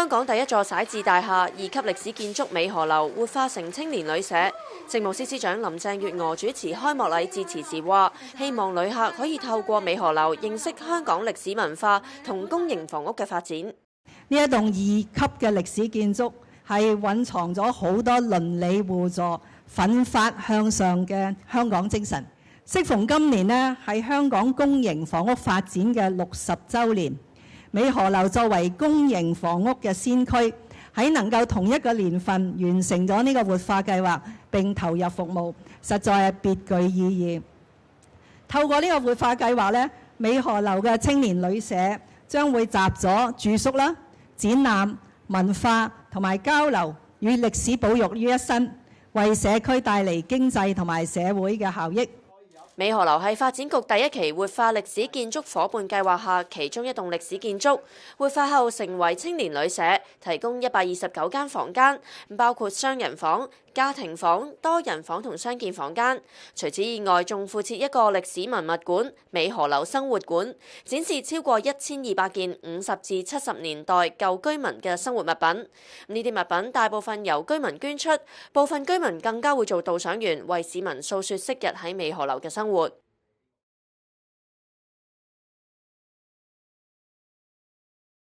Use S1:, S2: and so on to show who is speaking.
S1: 香港第一座徙置大廈2級歷史建築美荷樓活化成青年旅舍。政務司司長林鄭月娥主持開幕禮致辭時話，希望旅客可以透過美荷樓認識香港歷史文化同公營房屋嘅發展。
S2: 呢一棟2級嘅歷史建築係蘊藏咗好多鄰里互助、奮發向上嘅香港精神。適逢今年呢係香港公營房屋發展嘅60週年，美荷樓作為公營房屋嘅先驅，喺能夠同一個年份完成咗呢個活化計劃並投入服務，實在係別具意義。透過呢個活化計劃呢，美荷樓嘅青年旅舍將會集咗住宿啦、展覽、文化同埋交流與歷史保育於一身，為社區帶嚟經濟同埋社會嘅效益。
S1: 美荷樓係發展局第一期活化歷史建築伙伴計劃下其中一棟歷史建築，活化後成為青年旅舍，提供129間房間，包括雙人房、家庭房、多人房同傷健房間。除此以外，仲附設一個歷史文物館——美荷樓生活館，展示超過1200件50至70年代舊居民嘅生活物品。呢啲物品大部分由居民捐出，部分居民更加會做導賞員，為市民訴說昔日喺美荷樓嘅生活。